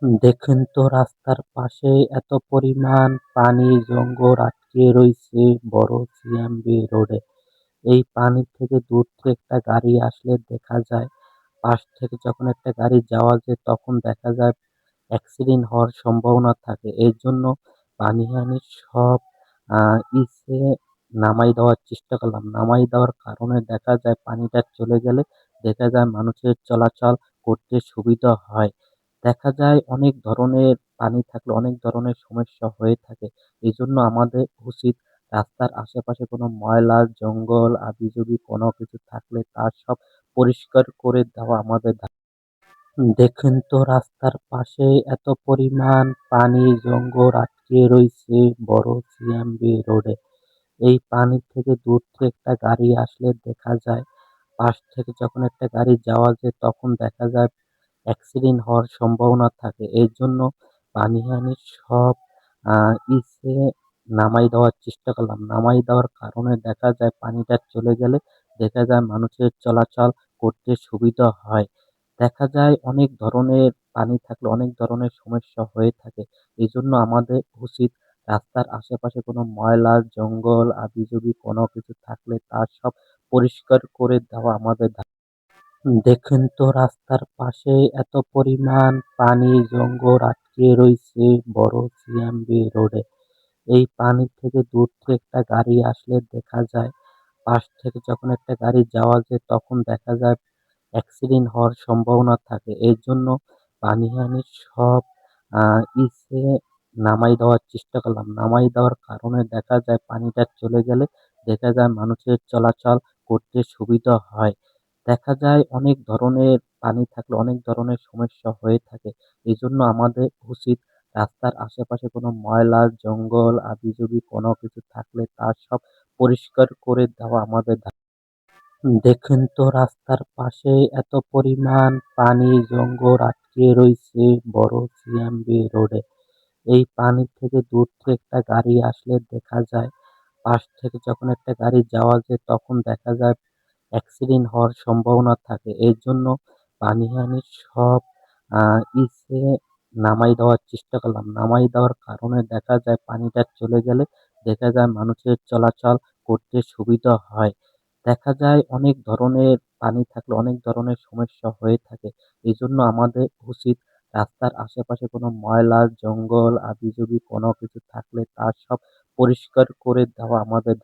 দেখেন তো রাস্তার পাশে এত পরিমাণ পানি জঙ্গল আটকে রইছে বড় সিএমবি রোডে। এই পানি থেকে দূর থেকে একটা গাড়ি আসলে দেখা যায়, পাশ থেকে যখন একটা গাড়ি যাওয়া যায় তখন দেখা যায় অ্যাক্সিডেন্ট হওয়ার সম্ভাবনা থাকে। এর জন্য পানি আমি সব ইসে নামাই দেওয়ার চেষ্টা করলাম। নামাই দেওয়ার কারণে দেখা যায় পানিটা চলে গেলে দেখা যায় মানুষের চলাচল করতে সুবিধা হয়। দেখা যায় অনেক ধরনের পানি থাকলে অনেক ধরনের সমস্যা হয়ে থাকে। এজন্য আমাদের উচিত রাস্তার আশেপাশে কোনো ময়লা, জঙ্গল, হাবিজাবি কোনো কিছু থাকলে তা সব পরিষ্কার করে দেওয়া আমাদের দেখেন তো রাস্তার পাশে এত পরিমাণ পানি জঙ্গল আটকে রইছে বড় সিএমবি রোডে। এই পানি থেকে দূর থেকে একটা গাড়ি আসলে দেখা যায়, পাশ থেকে যখন একটা গাড়ি যাওয়া যায় তখন দেখা যায় অ্যাক্সিডেন্ট হওয়ার সম্ভাবনা থাকে। এর জন্য পানি আমি সব ইসে নামাই দেওয়ার চেষ্টা করলাম। নামাই দেওয়ার কারণে দেখা যায় পানিটা চলে গেলে দেখা যায় মানুষের চলাচল করতে সুবিধা হয়। দেখা যায় অনেক ধরনের পানি থাকলে অনেক ধরনের সমস্যা হয়ে থাকে। এজন্য আমাদের উচিত রাস্তার আশেপাশে কোনো ময়লা, জঙ্গল, হাবিজাবি কোনো কিছু থাকলে তা সব পরিষ্কার করে দেওয়া আমাদের দেখেন তো রাস্তার পাশে এত পরিমাণ পানি জঙ্গল আটকে রইছে বড় সিএমবি রোডে। এই পানি থেকে দূর থেকে একটা গাড়ি আসলে দেখা যায়, পাশ থেকে যখন একটা গাড়ি যাওয়া যায় তখন দেখা যায় অ্যাক্সিডেন্ট হওয়ার সম্ভাবনা থাকে। এর জন্য পানি আমি সব ইসে নামাই দেওয়ার চেষ্টা করলাম। নামাই দেওয়ার কারণে দেখা যায় পানিটা চলে গেলে দেখা যায় মানুষের চলাচল করতে সুবিধা হয়। দেখা যায় অনেক ধরনের পানি থাকলে অনেক ধরনের সমস্যা হয়ে থাকে। এজন্য আমাদের উচিত রাস্তার আশেপাশে কোনো ময়লা, জঙ্গল, হাবিজাবি কোনো কিছু থাকলে তা সব পরিষ্কার করে দেওয়া আমাদের দেখেন তো রাস্তার পাশে এত পরিমাণ পানি জঙ্গল আটকে রইছে বড় সিএমবি রোডে। এই পানি থেকে দূর থেকে একটা গাড়ি আসলে দেখা যায়, পাশ থেকে যখন একটা গাড়ি যাওয়া যায় তখন দেখা যায় অ্যাক্সিডেন্ট হওয়ার সম্ভাবনা থাকে। এর জন্য পানি আমি সব ইসে নামাই দেওয়ার চেষ্টা করলাম। নামাই দেওয়ার কারণে দেখা যায় পানিটা চলে গেলে দেখা যায় মানুষের চলাচল করতে সুবিধা হয়। দেখা যায় অনেক ধরনের পানি থাকলে অনেক ধরনের সমস্যা হয়ে থাকে। এজন্য আমাদের উচিত রাস্তার আশেপাশে কোনো ময়লা, জঙ্গল, হাবিজাবি কোনো কিছু থাকলে তা সব পরিষ্কার করে দেওয়া আমাদের